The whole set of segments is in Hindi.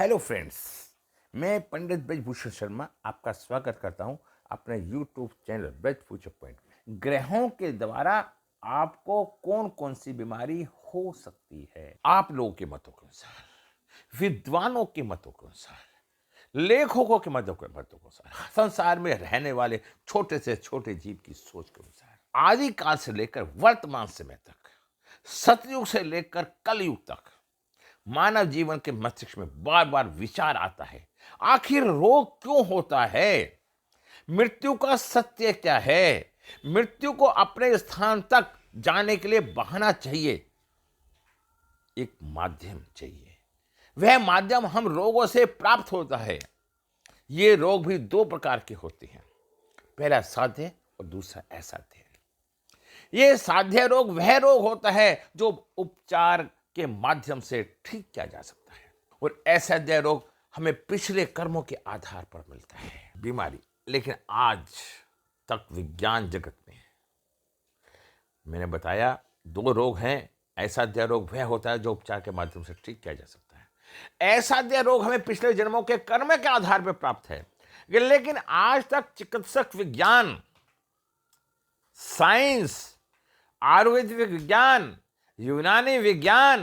हेलो फ्रेंड्स, मैं पंडित ब्रजभूषण शर्मा आपका स्वागत करता हूं अपने YouTube channel Braj future point में। ग्रहों के द्वारा आपको कौन कौन सी बीमारी हो सकती है, आप लोगों के मतों के अनुसार, विद्वानों के मतों के अनुसार, लेखकों के मतों के अनुसार, संसार में रहने वाले छोटे से छोटे जीव की सोच के अनुसार, आदिकाल से लेकर वर्तमान समय तक, सतयुग से लेकर कलयुग तक मानव जीवन के मस्तिष्क में बार बार विचार आता है, आखिर रोग क्यों होता है, मृत्यु का सत्य क्या है, मृत्यु को अपने स्थान तक जाने के लिए बहाना चाहिए, एक माध्यम चाहिए। वह माध्यम हम रोगों से प्राप्त होता है। ये रोग भी दो प्रकार के होते हैं, पहला साध्य और दूसरा असाध्य। ये साध्य रोग वह रोग होता है जो उपचार के माध्यम से ठीक किया जा सकता है, और असाध्य रोग हमें पिछले कर्मों के आधार पर मिलता है बीमारी। लेकिन आज तक विज्ञान जगत में मैंने बताया दो रोग हैं। असाध्य रोग वह होता है जो उपचार के माध्यम से ठीक किया जा सकता है। असाध्य रोग हमें पिछले जन्मों के कर्म के आधार पर प्राप्त है। लेकिन आज तक चिकित्सक विज्ञान, साइंस, आयुर्वेदिक विज्ञान, यूनानी विज्ञान,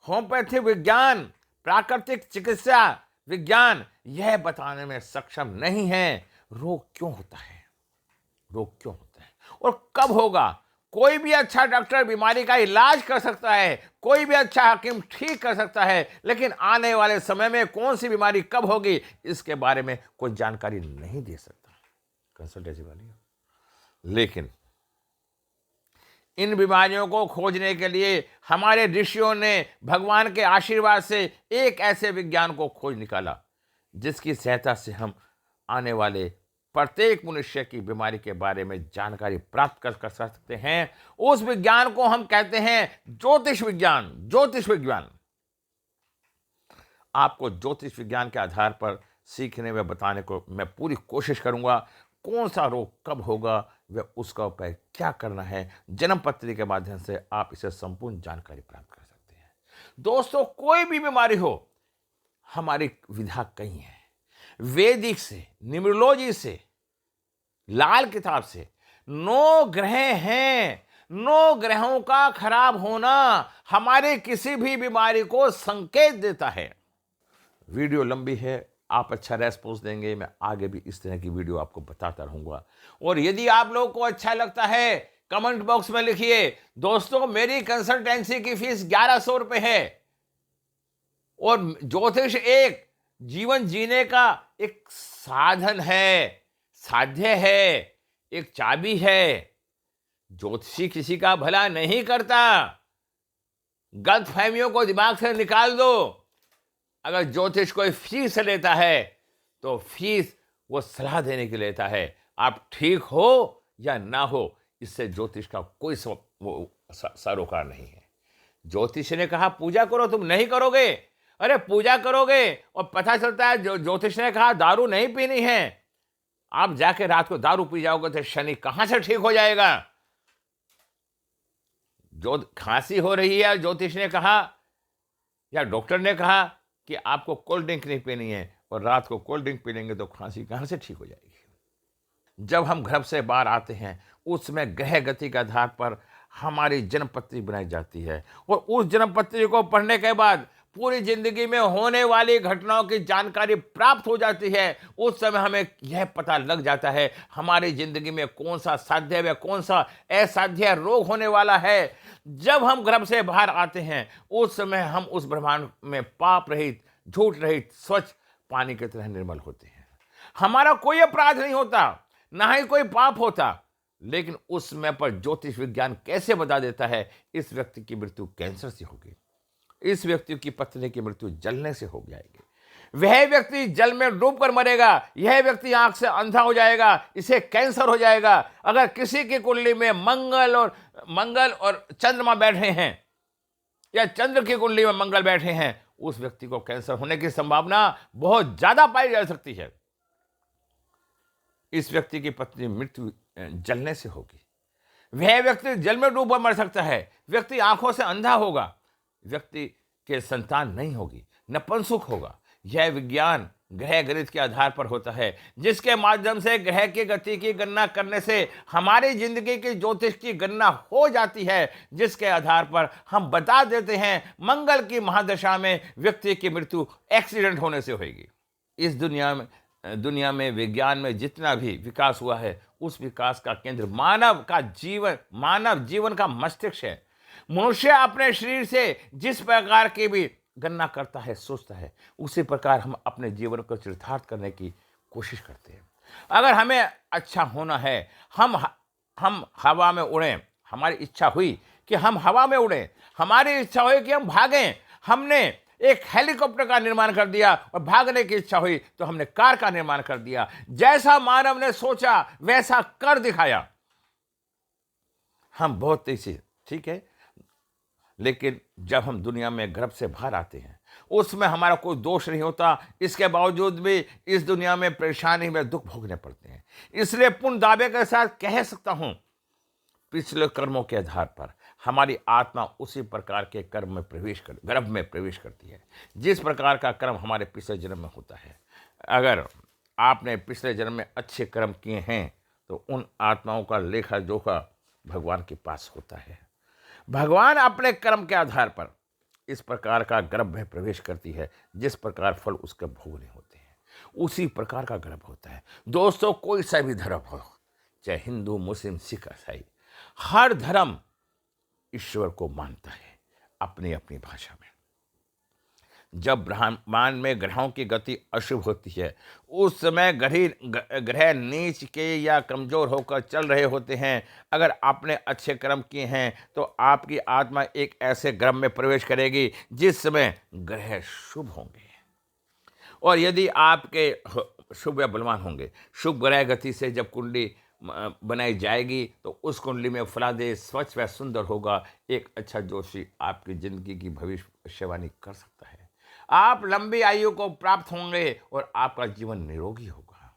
होम्योपैथी विज्ञान, प्राकृतिक चिकित्सा विज्ञान यह बताने में सक्षम नहीं है रोग क्यों होता है, रोग क्यों होता है और कब होगा। कोई भी अच्छा डॉक्टर बीमारी का इलाज कर सकता है, कोई भी अच्छा हकीम ठीक कर सकता है, लेकिन आने वाले समय में कौन सी बीमारी कब होगी इसके बारे में कोई जानकारी नहीं दे सकता कंसल्टेंसी वाली। लेकिन इन बीमारियों को खोजने के लिए हमारे ऋषियों ने भगवान के आशीर्वाद से एक ऐसे विज्ञान को खोज निकाला जिसकी सहायता से हम आने वाले प्रत्येक मनुष्य की बीमारी के बारे में जानकारी प्राप्त कर सकते हैं। उस विज्ञान को हम कहते हैं ज्योतिष विज्ञान। ज्योतिष विज्ञान आपको ज्योतिष विज्ञान के आधार पर सीखने में बताने को मैं पूरी कोशिश करूंगा। कौन सा रोग कब होगा, वह उसका उपाय क्या करना है, जन्म पत्री के माध्यम से आप इसे संपूर्ण जानकारी प्राप्त कर सकते हैं। दोस्तों, कोई भी बीमारी हो, हमारी विधा कई है। वैदिक से, न्यूमरोलॉजी से, लाल किताब से 9 ग्रह हैं। 9 ग्रहों का खराब होना हमारे किसी भी बीमारी को संकेत देता है। वीडियो लंबी है, आप अच्छा रेस्पॉन्स देंगे, मैं आगे भी इस तरह की वीडियो आपको बताता रहूंगा। और यदि आप लोगों को अच्छा लगता है कमेंट बॉक्स में लिखिए। दोस्तों, मेरी कंसल्टेंसी की फीस 1100 रुपए है और ज्योतिष एक जीवन जीने का एक साधन है, साध्य है, एक चाबी है। ज्योतिषी किसी का भला नहीं करता। गलत फहमियों को दिमाग से निकाल दो। अगर ज्योतिष कोई फीस लेता है तो फीस वो सलाह देने के लिए लेता है। आप ठीक हो या ना हो, इससे ज्योतिष का कोई सरोकार नहीं है। ज्योतिष ने कहा पूजा करो, तुम नहीं करोगे। अरे पूजा करोगे और पता चलता है ज्योतिष ने कहा दारू नहीं पीनी है, आप जाके रात को दारू पी जाओगे तो शनि कहां से ठीक हो जाएगा। जो खांसी हो रही है, ज्योतिष ने कहा या डॉक्टर ने कहा कि आपको कोल्ड ड्रिंक नहीं पीनी है और रात को कोल्ड ड्रिंक पी लेंगे तो खांसी कहां से ठीक हो जाएगी। जब हम घर से बाहर आते हैं उसमें ग्रह गति के आधार पर हमारी जन्मपत्री बनाई जाती है और उस जन्मपत्री को पढ़ने के बाद पूरी जिंदगी में होने वाली घटनाओं की जानकारी प्राप्त हो जाती है। उस समय हमें यह पता लग जाता है हमारी जिंदगी में कौन सा साध्य व कौन सा असाध्य रोग होने वाला है। जब हम घर से बाहर आते हैं उस समय हम उस ब्रह्मांड में पाप रहित, झूठ रहित, स्वच्छ पानी की तरह निर्मल होते हैं। हमारा कोई अपराध नहीं होता, ना ही कोई पाप होता। लेकिन उस समय पर ज्योतिष विज्ञान कैसे बता देता है इस व्यक्ति की मृत्यु कैंसर से होगी, इस व्यक्ति की पत्नी की मृत्यु जलने से हो जाएगी, वह व्यक्ति जल में डूबकर मरेगा, यह व्यक्ति आंख से अंधा हो जाएगा, इसे कैंसर हो जाएगा। अगर किसी की कुंडली में मंगल और चंद्रमा बैठे हैं या चंद्र की कुंडली में मंगल बैठे हैं, उस व्यक्ति को कैंसर होने की संभावना बहुत ज्यादा पाई जा सकती है। इस व्यक्ति की पत्नी मृत्यु जलने से होगी, वह व्यक्ति जल में डूबकर मर सकता है, व्यक्ति आंखों से अंधा होगा, व्यक्ति के संतान नहीं होगी, नपुंसक होगा, यह विज्ञान ग्रह गणित के आधार पर होता है, जिसके माध्यम से ग्रह की गति की गणना करने से हमारी जिंदगी की ज्योतिष की गणना हो जाती है, जिसके आधार पर हम बता देते हैं मंगल की महादशा में व्यक्ति की मृत्यु एक्सीडेंट होने से होगी। इस दुनिया में विज्ञान में जितना भी विकास हुआ है, उस विकास का केंद्र मानव जीवन का मस्तिष्क है। मनुष्य अपने शरीर से जिस प्रकार की भी गणना करता है, सोचता है, उसी प्रकार हम अपने जीवन को चरितार्थ करने की कोशिश करते हैं। अगर हमें अच्छा होना है, हम हवा में उड़ें, हमारी इच्छा हुई कि हम हवा में उड़ें, हमारी इच्छा हुई कि हम भागें, हमने एक हेलीकॉप्टर का निर्माण कर दिया, और भागने की इच्छा हुई तो हमने कार का निर्माण कर दिया। जैसा मानव ने सोचा वैसा कर दिखाया। हम बहुत तेजी, ठीक है, लेकिन जब हम दुनिया में गर्भ से बाहर आते हैं, उसमें हमारा कोई दोष नहीं होता। इसके बावजूद भी इस दुनिया में परेशानी में दुख भोगने पड़ते हैं। इसलिए पूर्ण दावे के साथ कह सकता हूं, पिछले कर्मों के आधार पर हमारी आत्मा उसी प्रकार के गर्भ में प्रवेश करती है, जिस प्रकार का कर्म हमारे पिछले जन्म में होता है। अगर आपने पिछले जन्म में अच्छे कर्म किए हैं तो उन आत्माओं का लेखा जोखा भगवान के पास होता है। भगवान अपने कर्म के आधार पर इस प्रकार का गर्भ में प्रवेश करती है, जिस प्रकार फल उसके भोगने होते हैं, उसी प्रकार का गर्भ होता है। दोस्तों, कोई सा भी धर्म हो, चाहे हिंदू, मुस्लिम, सिख, ईसाई, हर धर्म ईश्वर को मानता है अपनी अपनी भाषा में। जब ब्रह्मांड में ग्रहों की गति अशुभ होती है, उस समय ग्रह नीच के या कमजोर होकर चल रहे होते हैं। अगर आपने अच्छे कर्म किए हैं तो आपकी आत्मा एक ऐसे ग्रह में प्रवेश करेगी जिस समय ग्रह शुभ होंगे, और यदि आपके शुभ या बलवान होंगे, शुभ ग्रह गति से जब कुंडली बनाई जाएगी तो उस कुंडली में फलादेश स्वच्छ व सुंदर होगा। एक अच्छा जोशी आपकी जिंदगी की भविष्यवाणी कर सकता है। आप लंबी आयु को प्राप्त होंगे और आपका जीवन निरोगी होगा।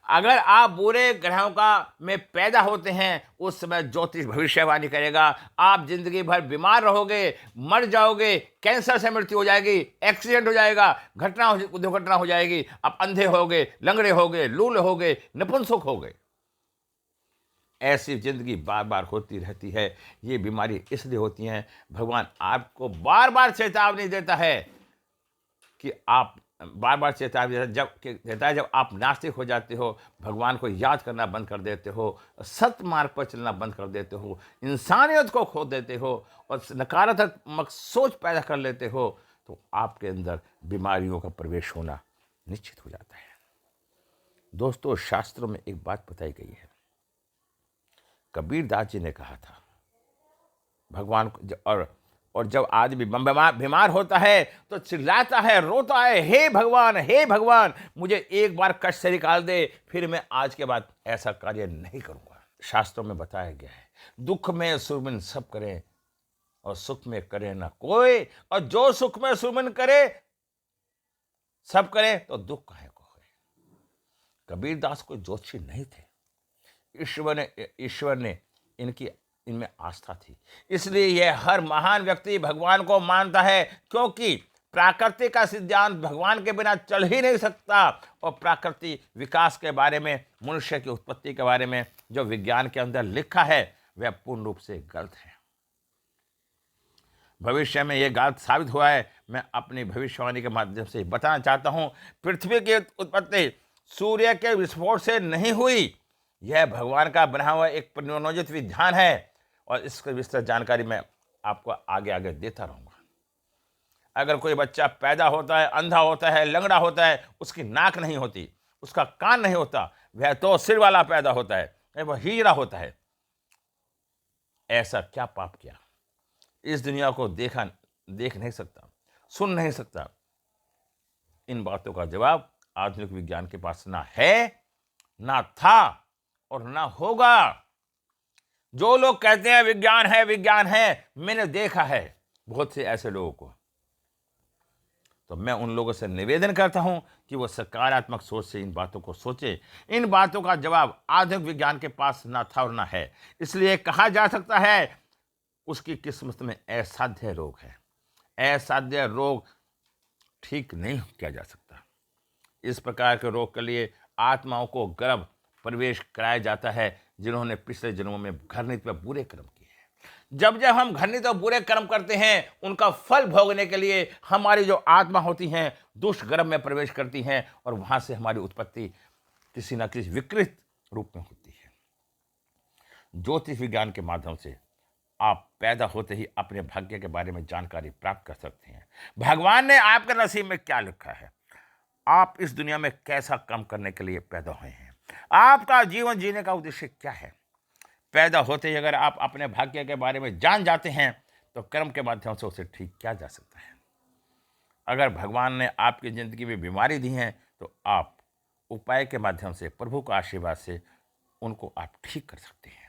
अगर आप बुरे ग्रहों में पैदा होते हैं, उस समय ज्योतिष भविष्यवाणी करेगा आप जिंदगी भर बीमार रहोगे, मर जाओगे, कैंसर से मृत्यु हो जाएगी, एक्सीडेंट हो जाएगा, दुर्घटना हो जाएगी, आप अंधे होगे, लंगड़े होगे, लूले होगे, नपुंसक होगे। ऐसी जिंदगी बार बार होती रहती है। ये बीमारी इसलिए होती है, भगवान आपको बार बार चेतावनी देता है कि आप जब आप नास्तिक हो जाते हो, भगवान को याद करना बंद कर देते हो, सत्य मार्ग पर चलना बंद कर देते हो, इंसानियत को खो देते हो और नकारात्मक सोच पैदा कर लेते हो, तो आपके अंदर बीमारियों का प्रवेश होना निश्चित हो जाता है। दोस्तों, शास्त्रों में एक बात बताई गई है। कबीर दास जी ने कहा था, भगवान को और जब आदमी बीमार होता है तो चिल्लाता है, रोता है, हे भगवान मुझे एक बार कष्ट से निकाल दे, फिर मैं आज के बाद ऐसा कार्य नहीं करूंगा। शास्त्रों में बताया गया है, दुख में सुमिरन सब करें और सुख में करे ना कोई, और जो सुख में सुमिरन करे सब करे तो दुख काहे को है। कबीर दास कोई ज्योतिषी नहीं थे। ईश्वर ने इनमें आस्था थी, इसलिए यह हर महान व्यक्ति भगवान को मानता है, क्योंकि प्रकृति का सिद्धांत भगवान के बिना चल ही नहीं सकता। और प्रकृति विकास के बारे में, मनुष्य की उत्पत्ति के बारे में जो विज्ञान के अंदर लिखा है वह पूर्ण रूप से गलत है। भविष्य में यह गलत साबित हुआ है। मैं अपनी भविष्यवाणी के माध्यम से बताना चाहता हूं, पृथ्वी की उत्पत्ति सूर्य के विस्फोट से नहीं हुई। यह भगवान का बना हुआ एक परिनियोजित विधान है, और इसकी विस्तृत जानकारी मैं आपको आगे आगे देता रहूँगा। अगर कोई बच्चा पैदा होता है, अंधा होता है, लंगड़ा होता है, उसकी नाक नहीं होती, उसका कान नहीं होता, वह तो सिर वाला पैदा होता है, वह हीरा होता है, ऐसा क्या पाप किया? इस दुनिया को देख नहीं सकता, सुन नहीं सकता। इन बातों का जवाब आधुनिक विज्ञान के पास ना है, ना था और ना होगा। जो लोग कहते हैं विज्ञान है, मैंने देखा है बहुत से ऐसे लोगों को। तो मैं उन लोगों से निवेदन करता हूं कि वो सकारात्मक सोच से इन बातों को सोचे। इन बातों का जवाब आधुनिक विज्ञान के पास ना था और ना है। इसलिए कहा जा सकता है उसकी किस्मत में असाध्य रोग है। असाध्य रोग ठीक नहीं किया जा सकता। इस प्रकार के रोग के लिए आत्माओं को गर्भ प्रवेश कराया जाता है जिन्होंने पिछले जन्मों में घृणित व बुरे कर्म किए हैं। जब जब हम घृणित और बुरे कर्म करते हैं, उनका फल भोगने के लिए हमारी जो आत्मा होती हैं दुष्ट गर्भ में प्रवेश करती हैं और वहां से हमारी उत्पत्ति किसी न किसी विकृत रूप में होती है। ज्योतिष विज्ञान के माध्यम से आप पैदा होते ही अपने भाग्य के बारे में जानकारी प्राप्त कर सकते हैं। भगवान ने आपके नसीब में क्या लिखा है, आप इस दुनिया में कैसा काम करने के लिए पैदा हुए हैं, आपका जीवन जीने का उद्देश्य क्या है। पैदा होते ही अगर आप अपने भाग्य के बारे में जान जाते हैं तो कर्म के माध्यम से उसे ठीक किया जा सकता है। अगर भगवान ने आपकी जिंदगी में बीमारी दी है तो आप उपाय के माध्यम से प्रभु का आशीर्वाद से उनको आप ठीक कर सकते हैं।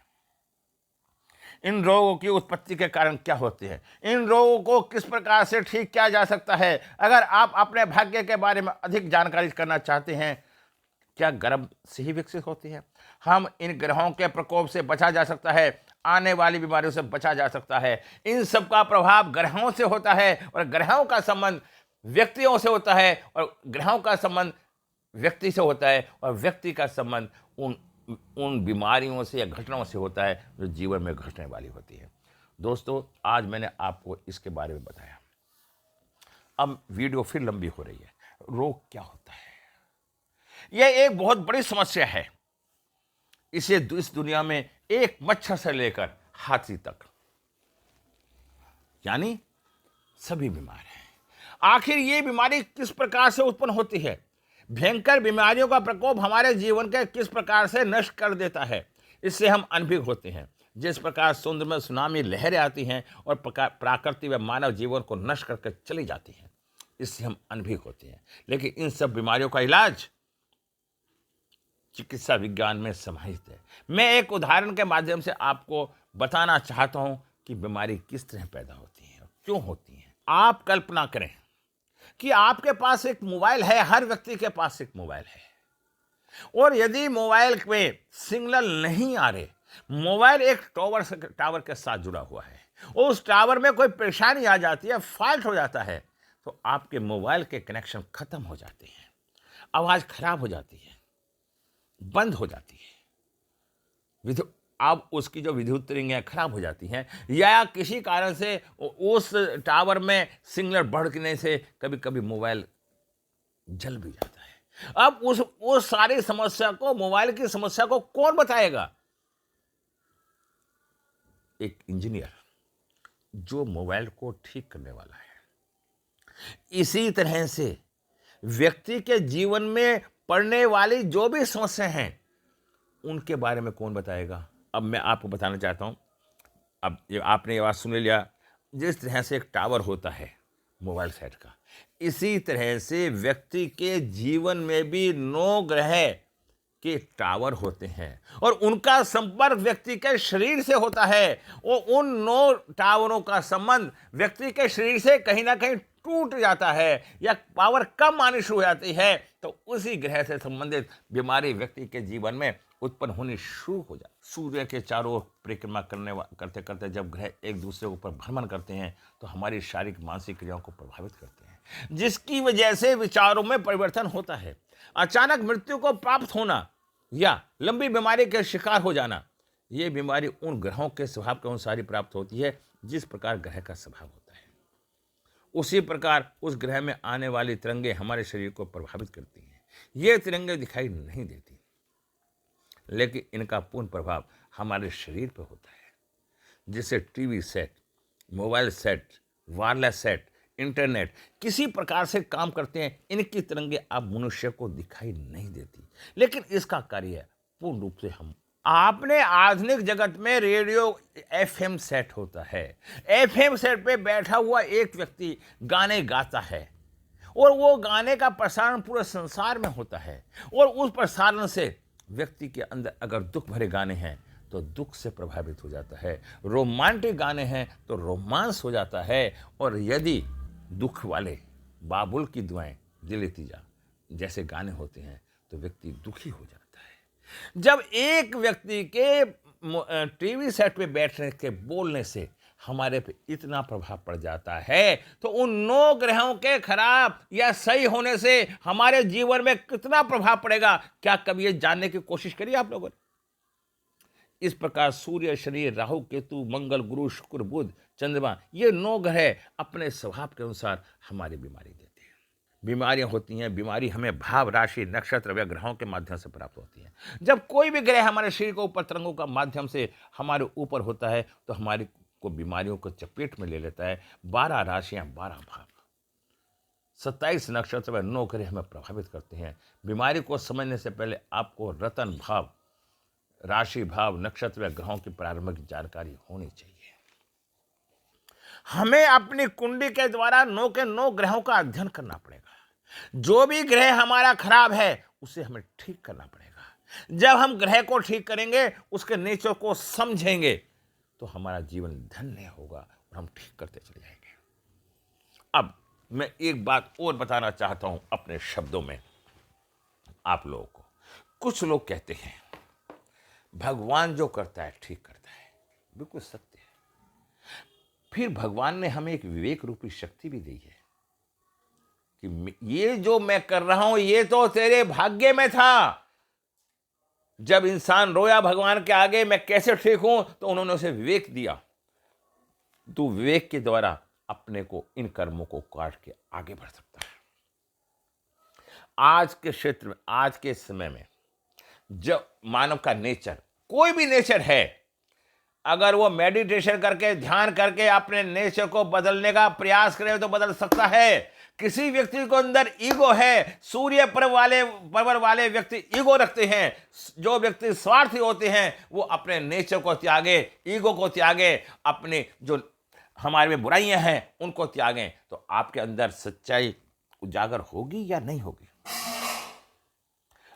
इन रोगों की उत्पत्ति के कारण क्या होते हैं, इन रोगों को किस प्रकार से ठीक किया जा सकता है। अगर आप अपने भाग्य के बारे में अधिक जानकारी करना चाहते हैं, क्या गर्भ से ही विकसित होती है, हम इन ग्रहों के प्रकोप से बचा जा सकता है, आने वाली बीमारियों से बचा जा सकता है। इन सब का प्रभाव ग्रहों से होता है और ग्रहों का संबंध व्यक्तियों से होता है और ग्रहों का संबंध व्यक्ति से होता है और व्यक्ति का संबंध उन बीमारियों से या घटनाओं से होता है जो जीवन में घटने वाली होती है। दोस्तों, आज मैंने आपको इसके बारे में बताया। अब वीडियो फिर लंबी हो रही है। रोग क्या होता है, यह एक बहुत बड़ी समस्या है। इसे इस दुनिया में एक मच्छर से लेकर हाथी तक यानी सभी बीमार हैं। आखिर ये बीमारी किस प्रकार से उत्पन्न होती है, भयंकर बीमारियों का प्रकोप हमारे जीवन के किस प्रकार से नष्ट कर देता है, इससे हम अनभिज्ञ होते हैं। जिस प्रकार समुद्र में सुनामी लहरें आती हैं और प्राकृतिक व मानव जीवन को नष्ट करके चली जाती हैं, इससे हम अनभिज्ञ होते हैं। लेकिन इन सब बीमारियों का इलाज चिकित्सा विज्ञान में समाहित है। मैं एक उदाहरण के माध्यम से आपको बताना चाहता हूं कि बीमारी किस तरह पैदा होती है, क्यों होती है। आप कल्पना करें कि आपके पास एक मोबाइल है, हर व्यक्ति के पास एक मोबाइल है, और यदि मोबाइल में सिग्नल नहीं आ रहे, मोबाइल एक टावर के साथ जुड़ा हुआ है, उस टावर में कोई परेशानी आ जाती है, फॉल्ट हो जाता है, तो आपके मोबाइल के कनेक्शन खत्म हो जाते हैं, आवाज खराब हो जाती है, बंद हो जाती है, अब उसकी जो विद्युत तरंगें खराब हो जाती हैं, या किसी कारण से उस टावर में सिग्नल बढ़ने से कभी कभी मोबाइल जल भी जाता है। अब उस सारी समस्या को, मोबाइल की समस्या को कौन बताएगा? एक इंजीनियर जो मोबाइल को ठीक करने वाला है। इसी तरह से व्यक्ति के जीवन में पड़ने वाली जो भी समस्या हैं उनके बारे में कौन बताएगा? अब मैं आपको बताना चाहता हूं। अब आपने ये बात सुन लिया, जिस तरह से एक टावर होता है मोबाइल सेट का, इसी तरह से व्यक्ति के जीवन में भी 9 ग्रह के टावर होते हैं और उनका संपर्क व्यक्ति के शरीर से होता है। और उन 9 टावरों का संबंध व्यक्ति के शरीर से कहीं ना कहीं टूट जाता है या पावर कम आनी शुरू हो जाती है, तो उसी ग्रह से संबंधित बीमारी व्यक्ति के जीवन में उत्पन्न होनी शुरू हो जाती है। सूर्य के चारों ओर परिक्रमा करते करते जब ग्रह एक दूसरे के ऊपर भ्रमण करते हैं तो हमारी शारीरिक मानसिक क्रियाओं को प्रभावित करते हैं, जिसकी वजह से विचारों में परिवर्तन होता है। अचानक मृत्यु को प्राप्त होना या लंबी बीमारी के शिकार हो जाना, ये बीमारी उन ग्रहों के स्वभाव के अनुसार ही प्राप्त होती है जिस प्रकार ग्रह का स्वभाव होता है। उसी प्रकार उस ग्रह में आने वाली तरंगें हमारे शरीर को प्रभावित करती हैं। ये तरंगें दिखाई नहीं देती, लेकिन इनका पूर्ण प्रभाव हमारे शरीर पर होता है। जिससे TV set, mobile set, wireless set, internet किसी प्रकार से काम करते हैं, इनकी तरंगें अब मनुष्य को दिखाई नहीं देती, लेकिन इसका कार्य पूर्ण रूप से हम आपने आधुनिक जगत में रेडियो एफएम सेट होता है। एफएम सेट पे बैठा हुआ एक व्यक्ति गाने गाता है और वो गाने का प्रसारण पूरे संसार में होता है, और उस प्रसारण से व्यक्ति के अंदर अगर दुख भरे गाने हैं तो दुख से प्रभावित हो जाता है, रोमांटिक गाने हैं तो रोमांस हो जाता है, और यदि दुख वाले बाबुल की दुआएं दिल तीजा जैसे गाने होते हैं तो व्यक्ति दुखी हो जाता है। जब एक व्यक्ति के टीवी सेट पे बैठने के बोलने से हमारे पे इतना प्रभाव पड़ जाता है, तो उन 9 ग्रहों के खराब या सही होने से हमारे जीवन में कितना प्रभाव पड़ेगा, क्या कभी ये जानने की कोशिश करी आप लोगों ने? इस प्रकार सूर्य, शनि, राहु, केतु, मंगल, गुरु, शुक्र, बुध, चंद्रमा, ये 9 ग्रह अपने स्वभाव के अनुसार हमारी बीमारी देते हैं। बीमारियां होती हैं, बीमारी हमें भाव, राशि, नक्षत्र व ग्रहों के माध्यम से प्राप्त होती है। जब कोई भी ग्रह हमारे शरीर के ऊपर तरंगों का माध्यम से हमारे ऊपर होता है, तो हमारी को बीमारियों को चपेट में ले लेता है। 12 राशियां, 12 भाव, 27 नक्षत्र व 9 ग्रह हमें प्रभावित करते हैं। बीमारी को समझने से पहले आपको रतन भाव, राशि भाव, नक्षत्र व ग्रहों की प्रारंभिक जानकारी होनी चाहिए। हमें अपनी कुंडली के द्वारा 9 के 9 ग्रहों का अध्ययन करना पड़ेगा। जो भी ग्रह हमारा खराब है उसे हमें ठीक करना पड़ेगा। जब हम ग्रह को ठीक करेंगे, उसके नेचर को समझेंगे, तो हमारा जीवन धन्य होगा और हम ठीक करते चले जाएंगे। अब मैं एक बात और बताना चाहता हूं अपने शब्दों में आप लोगों को। कुछ लोग कहते हैं भगवान जो करता है ठीक करता है, बिल्कुल सत्य है। फिर भगवान ने हमें एक विवेक रूपी शक्ति भी दी है कि ये जो मैं कर रहा हूं ये तो तेरे भाग्य में था। जब इंसान रोया भगवान के आगे मैं कैसे ठीक हूं, तो उन्होंने उसे विवेक दिया। तू विवेक के द्वारा अपने को इन कर्मों को काट के आगे बढ़ सकता है। आज के क्षेत्र में, आज के समय में, जब मानव का नेचर, कोई भी नेचर है, अगर वो मेडिटेशन करके, ध्यान करके अपने नेचर को बदलने का प्रयास करे तो बदल सकता है। किसी व्यक्ति को अंदर ईगो है, सूर्य पर्वत वाले व्यक्ति ईगो रखते हैं। जो व्यक्ति स्वार्थी होते हैं वो अपने नेचर को त्यागे, ईगो को त्यागे, अपने जो हमारे में बुराइयां हैं उनको त्यागें, तो आपके अंदर सच्चाई उजागर होगी या नहीं होगी?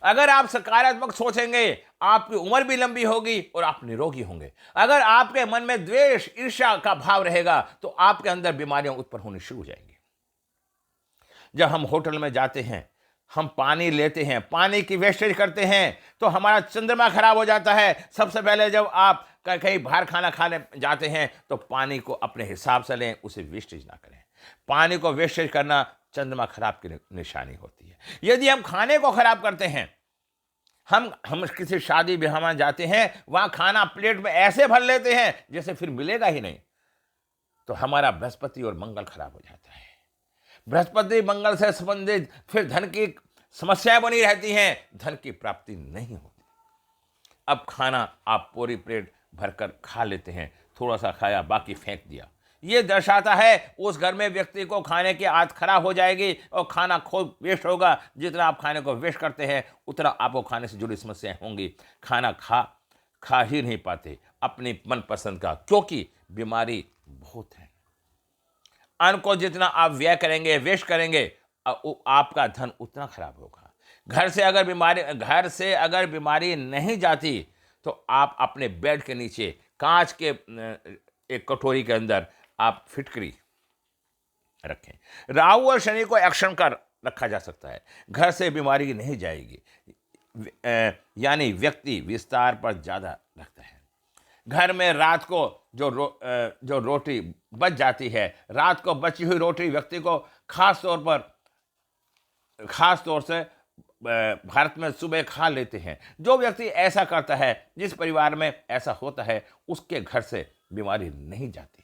अगर आप सकारात्मक सोचेंगे, आपकी उम्र भी लंबी होगी और आप निरोगी होंगे। अगर आपके मन में द्वेष, ईर्ष्या का भाव रहेगा, तो आपके अंदर बीमारियां उत्पन्न होनी शुरू हो जाएंगी। जब हम होटल में जाते हैं, हम पानी लेते हैं, पानी की वेस्टेज करते हैं, तो हमारा चंद्रमा खराब हो जाता है। सबसे पहले जब आप कहीं बाहर खाना खाने जाते हैं, तो पानी को अपने हिसाब से लें, उसे वेस्टेज ना करें। पानी को वेस्टेज करना चंद्रमा खराब की निशानी होती है। यदि हम खाने को खराब करते हैं, हम किसी शादी ब्याह में जाते हैं, वहां खाना प्लेट में ऐसे भर लेते हैं जैसे फिर मिलेगा ही नहीं, तो हमारा बृहस्पति और मंगल खराब हो जाता है। बृहस्पति मंगल से संबंधित फिर धन की समस्याएं बनी रहती हैं, धन की प्राप्ति नहीं होती। अब खाना आप पूरी प्लेट भरकर खा लेते हैं, थोड़ा सा खाया बाकी फेंक दिया, ये दर्शाता है उस घर में व्यक्ति को खाने की आदत खराब हो जाएगी और खाना खूब वेस्ट होगा। जितना आप खाने को वेस्ट करते हैं, उतना आपको खाने से जुड़ी समस्याएं होंगी। खाना खा ही नहीं पाते अपनी मनपसंद का, क्योंकि बीमारी बहुत है। अन्न को जितना आप व्यय करेंगे, वेस्ट करेंगे, आपका धन उतना खराब होगा। घर से अगर बीमारी नहीं जाती, तो आप अपने बेड के नीचे कांच के एक कटोरी के अंदर आप फिटकरी रखें। राहु और शनि को एक्शन कर रखा जा सकता है, घर से बीमारी नहीं जाएगी। यानी व्यक्ति विस्तार पर ज़्यादा रखता है। घर में रात को जो रोटी बच जाती है, रात को बची हुई रोटी व्यक्ति को खास तौर से भारत में सुबह खा लेते हैं। जो व्यक्ति ऐसा करता है, जिस परिवार में ऐसा होता है, उसके घर से बीमारी नहीं जाती।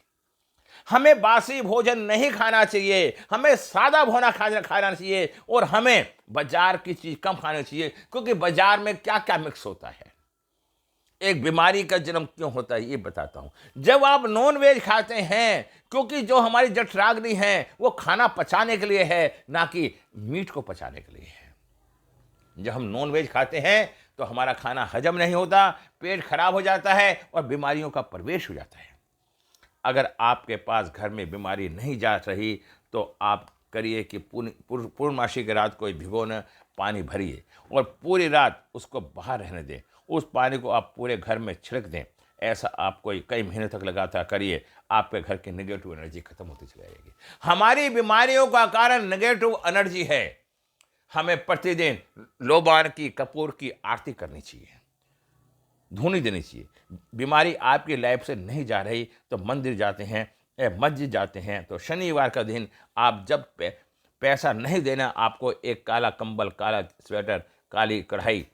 हमें बासी भोजन नहीं खाना चाहिए, हमें सादा भोजन खाना चाहिए, और हमें बाजार की चीज कम खानी चाहिए, क्योंकि बाजार में क्या क्या मिक्स होता है। एक बीमारी का जन्म क्यों होता है ये बताता हूं। जब आप नॉन वेज खाते हैं, क्योंकि जो हमारी जठराग्नि है वो खाना पचाने के लिए है, ना कि मीट को पचाने के लिए है। जब हम नॉन वेज खाते हैं तो हमारा खाना हजम नहीं होता, पेट खराब हो जाता है और बीमारियों का प्रवेश हो जाता है। अगर आपके पास घर में बीमारी नहीं जा रही, तो आप करिए कि पूर्णमासी की रात को भिगोना पानी भरिए और पूरी रात उसको बाहर रहने दें। उस पानी को आप पूरे घर में छिड़क दें। ऐसा आप कई महीने तक लगातार करिए, आपके घर की नेगेटिव एनर्जी खत्म होती चली जाएगी। हमारी बीमारियों का कारण नेगेटिव एनर्जी है। हमें प्रतिदिन लोबान की, कपूर की आरती करनी चाहिए। धोनी देनी चाहिए। बीमारी आपकी लाइफ से नहीं जा रही तो मंदिर जाते हैं या मस्जिद जाते हैं, तो शनिवार का दिन आप जब पैसा नहीं देना, आपको एक काला कंबल, काला स्वेटर, काली कढ़ाई,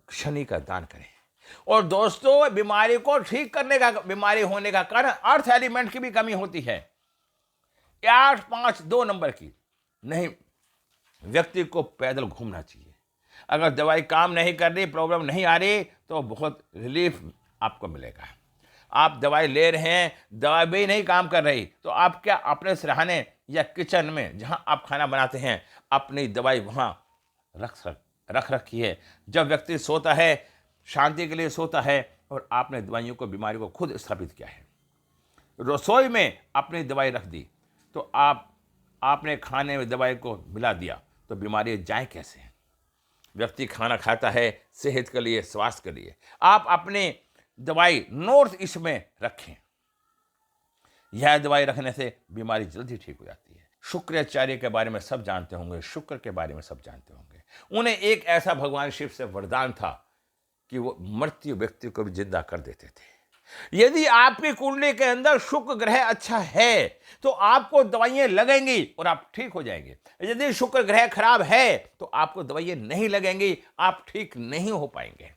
शनि का दान करें। और दोस्तों, बीमारी को ठीक करने का, बीमारी होने का कारण अर्थ एलिमेंट की भी कमी होती है, 8-5-2 नंबर की नहीं। व्यक्ति को पैदल घूमना चाहिए। अगर दवाई काम नहीं कर रही, प्रॉब्लम नहीं आ रही, तो बहुत रिलीफ आपको मिलेगा। आप दवाई ले रहे हैं, दवाई भी नहीं काम कर रही, तो आप क्या अपने सिरहाने या किचन में जहां आप खाना बनाते हैं अपनी दवाई वहां रख रखी है। जब व्यक्ति सोता है, शांति के लिए सोता है, और आपने दवाइयों को, बीमारी को खुद स्थापित किया है। रसोई में अपनी दवाई रख दी, तो आपने खाने में दवाई को मिला दिया, तो बीमारी जाए कैसे? व्यक्ति खाना खाता है सेहत के लिए, स्वास्थ्य के लिए। आप अपनी दवाई नॉर्थ ईस्ट में रखें। यह दवाई रखने से बीमारी जल्दी ठीक हो जाती है। शुक्राचार्य के बारे में सब जानते होंगे, शुक्र के बारे में सब जानते होंगे। उन्हें एक ऐसा भगवान शिव से वरदान था कि वो मृत्यु व्यक्ति को भी जिंदा कर देते थे। यदि आपकी कुंडली के अंदर शुक्र ग्रह अच्छा है तो आपको दवाइयां लगेंगी और आप ठीक हो जाएंगे। यदि शुक्र ग्रह खराब है तो आपको दवाइयां नहीं लगेंगी, आप ठीक नहीं हो पाएंगे।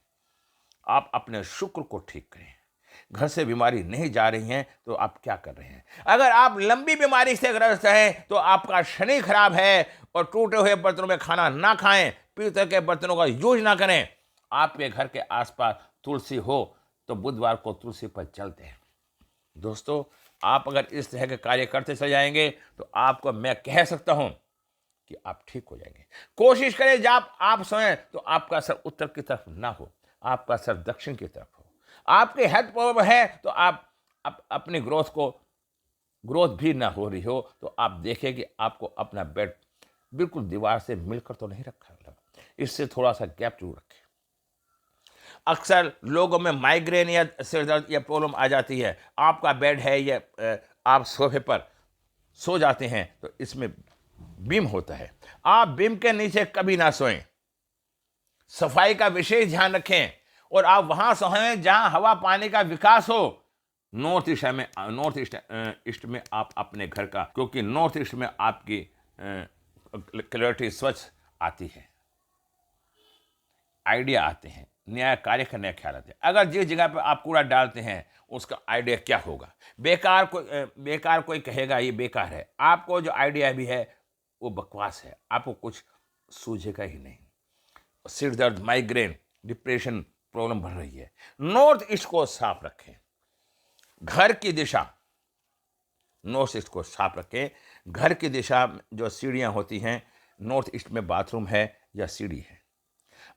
आप अपने शुक्र को ठीक करें। घर से बीमारी नहीं जा रही है तो आप क्या कर रहे हैं? अगर आप लंबी बीमारी से ग्रस्त हैं तो आपका शनि खराब है, और टूटे हुए बर्तनों में खाना ना खाएं, पीतल के बर्तनों का यूज ना करें। आपके घर के आसपास तुलसी हो तो बुधवार को तुलसी पर चलते हैं। दोस्तों, आप अगर इस तरह के कार्य करते चले जाएंगे तो आपको मैं कह सकता हूं कि आप ठीक हो जाएंगे। कोशिश करें जब आप सोएं तो आपका सर उत्तर की तरफ ना हो, आपका सर दक्षिण की तरफ हो। आपके हेल्थ प्रॉब्लम है तो आप अपनी ग्रोथ भी ना हो रही हो, तो आप देखें कि आपको अपना बेड बिल्कुल दीवार से मिलकर तो नहीं रखा है, इससे थोड़ा सा गैप जरूर रखें। अक्सर लोगों में माइग्रेन या सिर दर्द या प्रॉब्लम आ जाती है। आपका बेड है या आप सोफे पर सो जाते हैं तो इसमें बीम होता है, आप बीम के नीचे कभी ना सोएं। सफाई का विशेष ध्यान रखें, और आप वहां सोएं जहां हवा पानी का विकास हो। नॉर्थ ईस्ट में आप अपने घर का, क्योंकि नॉर्थ ईस्ट में आपकी क्लैरिटी स्वच्छ आती है, आइडिया आते हैं, नया कार्य का नया ख्याल आते हैं। अगर जिस जगह पर आप कूड़ा डालते हैं उसका आइडिया क्या होगा? बेकार कोई कहेगा ये बेकार है, आपको जो आइडिया भी है वो बकवास है, आपको कुछ सूझेगा ही नहीं। सिर दर्द, माइग्रेन, डिप्रेशन प्रॉब्लम बढ़ रही है। नॉर्थ ईस्ट को साफ रखें। घर की दिशा नॉर्थ ईस्ट को साफ रखें। घर की दिशा जो सीढ़ियां होती हैं, नॉर्थ ईस्ट में बाथरूम है या सीढ़ी है,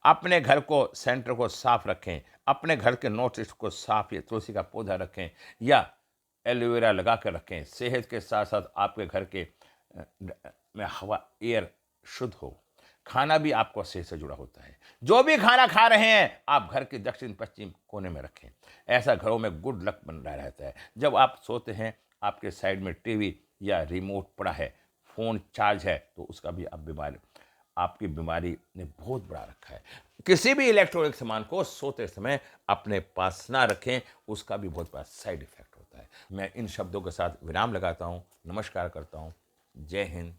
अपने घर को, सेंटर को साफ रखें। अपने घर के नॉर्थ ईस्ट को साफ, या तुलसी का पौधा रखें या एलोवेरा लगा कर रखें। सेहत के साथ साथ आपके घर के में हवा, एयर शुद्ध हो। खाना भी आपको सेहत से जुड़ा होता है। जो भी खाना खा रहे हैं आप घर के दक्षिण पश्चिम कोने में रखें। ऐसा घरों में गुड लक बन रहा रहता है। जब आप सोते हैं आपके साइड में टीवी या रिमोट पड़ा है, फोन चार्ज है, तो उसका भी आपकी बीमारी ने बहुत बड़ा रखा है। किसी भी इलेक्ट्रॉनिक सामान को सोते समय अपने पास ना रखें, उसका भी बहुत बड़ा साइड इफेक्ट होता है। मैं इन शब्दों के साथ विराम लगाता हूँ, नमस्कार करता हूँ। जय हिंद,